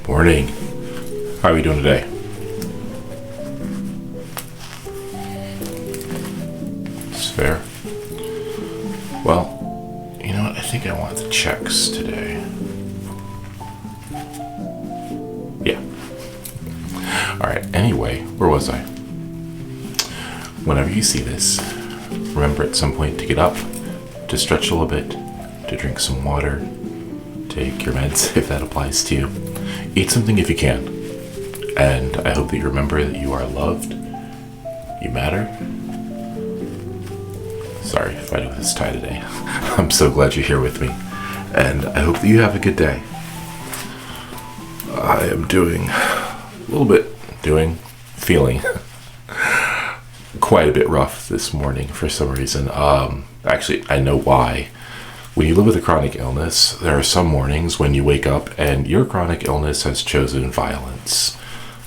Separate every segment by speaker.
Speaker 1: Morning. How are we doing today? It's fair. Well, you know what? I think I want the checks today. Yeah. Alright, anyway, where was I? Whenever you see this, remember at some point to get up, to stretch a little bit, to drink some water, take your meds if that applies to you. Eat something if you can. And I hope that you remember that you are loved. You matter. Sorry, fighting with this tie today. I'm so glad you're here with me. And I hope that you have a good day. I am feeling quite a bit rough this morning for some reason. Actually, I know why. When you live with a chronic illness, there are some mornings when you wake up and your chronic illness has chosen violence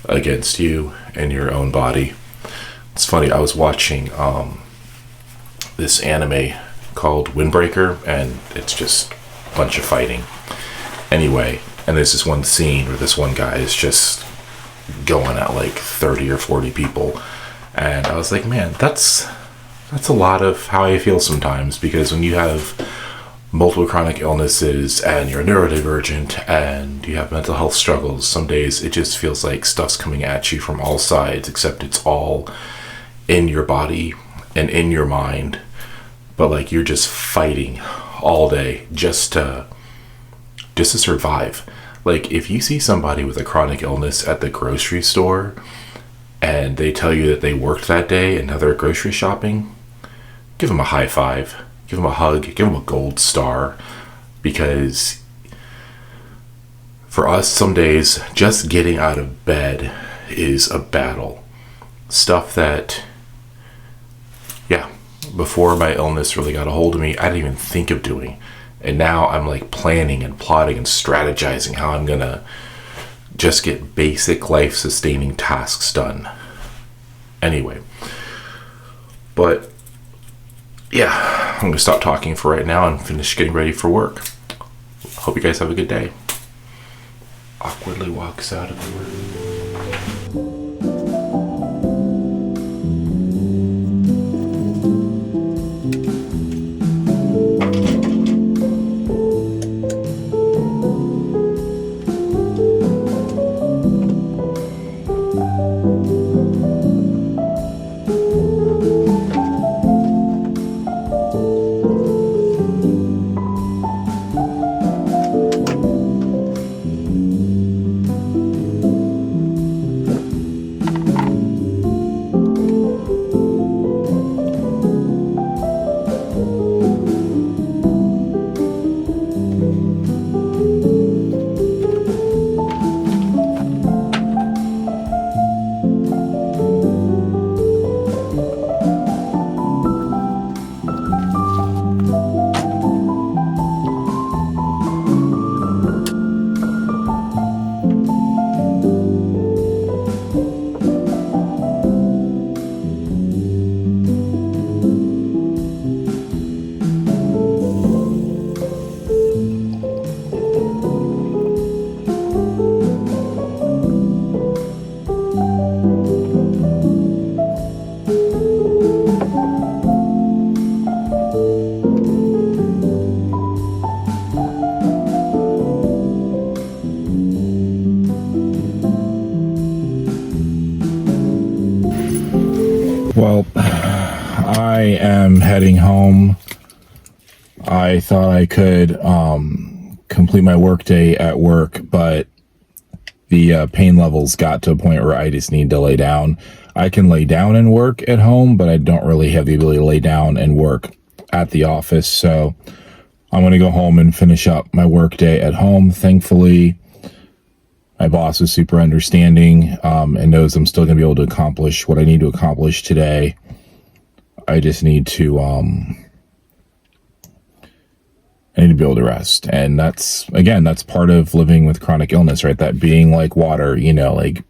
Speaker 1: against you and your own body. It's funny, I was watching this anime called Windbreaker, and it's just a bunch of fighting. Anyway, and there's this one scene where this one guy is just going at like 30 or 40 people. And I was like, man, that's a lot of how I feel sometimes, because when you have multiple chronic illnesses and you're neurodivergent and you have mental health struggles, some days it just feels like stuff's coming at you from all sides, except it's all in your body and in your mind, but like you're just fighting all day just to survive. Like if you see somebody with a chronic illness at the grocery store and they tell you that they worked that day and now they're grocery shopping, give them a high five. Give them a hug, give them a gold star, because for us, some days, just getting out of bed is a battle. Stuff that, before my illness really got a hold of me, I didn't even think of doing. And now I'm like planning and plotting and strategizing how I'm gonna just get basic life-sustaining tasks done. Anyway, but I'm going to stop talking for right now and finish getting ready for work. Hope you guys have a good day. Awkwardly walks out of the room. Well, I am heading home. I thought I could complete my workday at work, but the pain levels got to a point where I just need to lay down. I can lay down and work at home, but I don't really have the ability to lay down and work at the office. So I'm going to go home and finish up my workday at home. Thankfully, my boss is super understanding and knows I'm still going to be able to accomplish what I need to accomplish today. I just need to be able to rest. And that's part of living with chronic illness, right? That being like water, like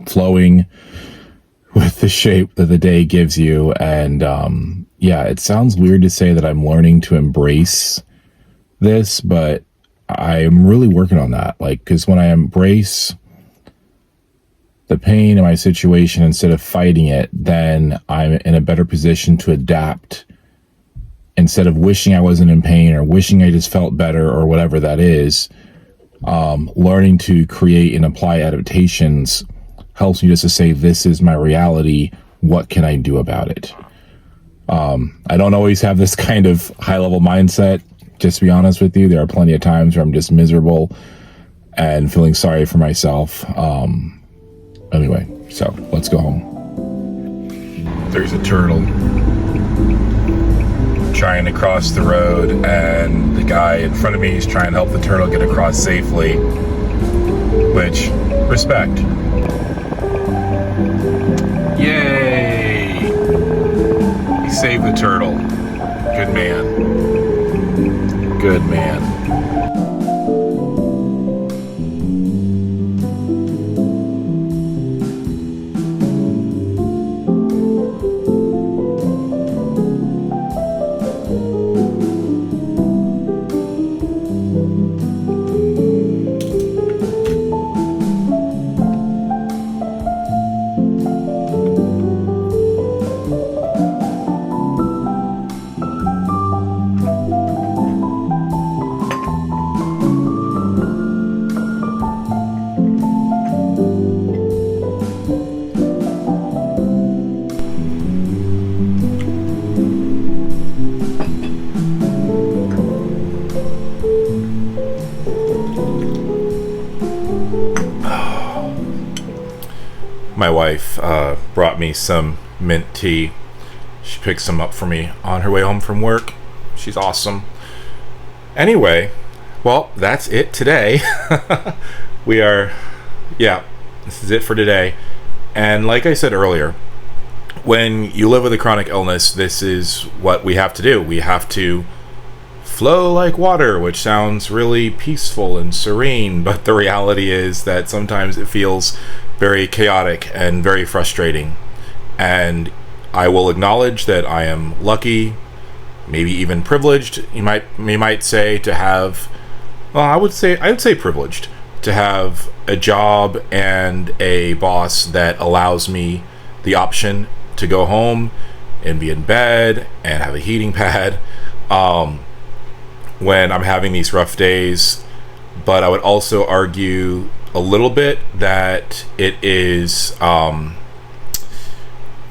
Speaker 1: flowing with the shape that the day gives you. And it sounds weird to say that I'm learning to embrace this, but I'm really working on that. Like, because when I embrace the pain in my situation instead of fighting it, then I'm in a better position to adapt instead of wishing I wasn't in pain or wishing I just felt better or whatever that is. Learning to create and apply adaptations helps me just to say, this is my reality. What can I do about it? I don't always have this kind of high level mindset. Just to be honest with you, there are plenty of times where I'm just miserable and feeling sorry for myself. Anyway, so let's go home. There's a turtle trying to cross the road, and the guy in front of me is trying to help the turtle get across safely, which, respect. Yay! He saved the turtle. Good man. Good man. My wife brought me some mint tea. She picked some up for me on her way home from work. She's awesome. Anyway, well, that's it today. This is it for today. And like I said earlier, when you live with a chronic illness, this is what we have to do. We have to flow like water, which sounds really peaceful and serene, but the reality is that sometimes it feels very chaotic and very frustrating. And I will acknowledge that I am lucky, maybe even privileged, you might say, to have, well, I would say privileged to have a job and a boss that allows me the option to go home and be in bed and have a heating pad when I'm having these rough days. But I would also argue a little bit that it is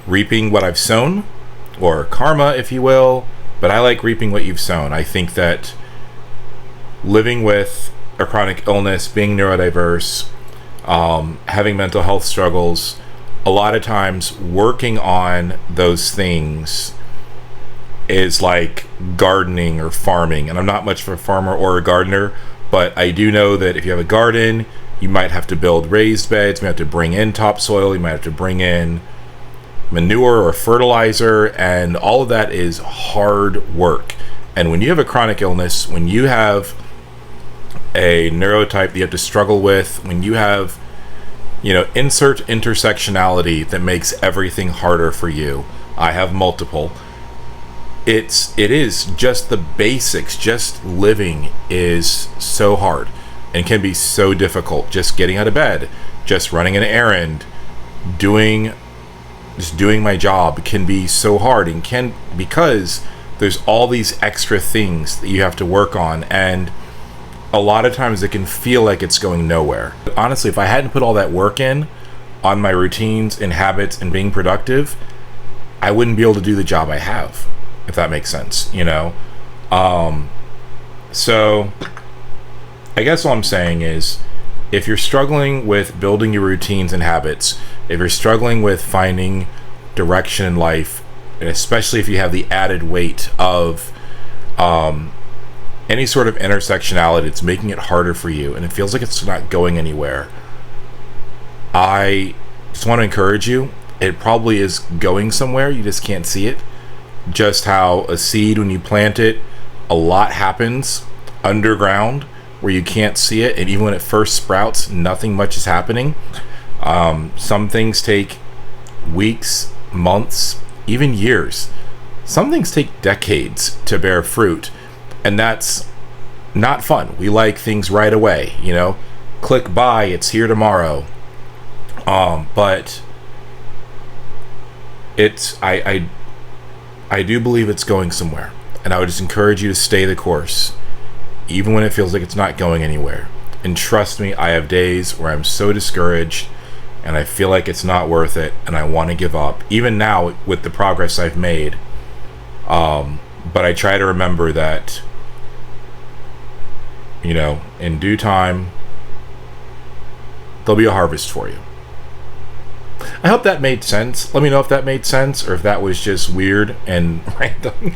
Speaker 1: reaping what I've sown, or karma, if you will. But I like reaping what you've sown. I think that living with a chronic illness, being neurodiverse, having mental health struggles, a lot of times working on those things is like gardening or farming. And I'm not much of a farmer or a gardener, but I do know that if you have a garden, you might have to build raised beds, you might have to bring in topsoil, you might have to bring in manure or fertilizer, and all of that is hard work. And when you have a chronic illness, when you have a neurotype that you have to struggle with, when you have, insert intersectionality that makes everything harder for you. I have multiple. It is just the basics. Just living is so hard and can be so difficult. Just getting out of bed, just running an errand, just doing my job can be so hard, and because there's all these extra things that you have to work on, and a lot of times it can feel like it's going nowhere. But honestly, if I hadn't put all that work in on my routines and habits and being productive, I wouldn't be able to do the job I have, if that makes sense, So I guess all I'm saying is, if you're struggling with building your routines and habits, if you're struggling with finding direction in life, and especially if you have the added weight of any sort of intersectionality, it's making it harder for you and it feels like it's not going anywhere, I just want to encourage you. It probably is going somewhere, you just can't see it. Just how a seed, when you plant it, a lot happens underground where you can't see it, and even when it first sprouts, nothing much is happening. Some things take weeks, months, even years. Some things take decades to bear fruit, and that's not fun. We like things right away, you know? Click buy, it's here tomorrow. But it's I do believe it's going somewhere. And I would just encourage you to stay the course, even when it feels like it's not going anywhere. And trust me, I have days where I'm so discouraged and I feel like it's not worth it and I want to give up. Even now with the progress I've made. But I try to remember that, you know, in due time, there'll be a harvest for you. I hope that made sense. Let me know if that made sense or if that was just weird and random.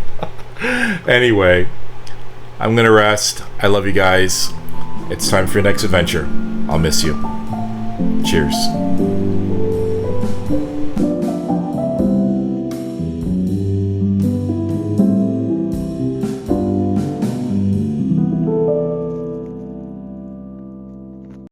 Speaker 1: Anyway, I'm going to rest. I love you guys. It's time for your next adventure. I'll miss you. Cheers.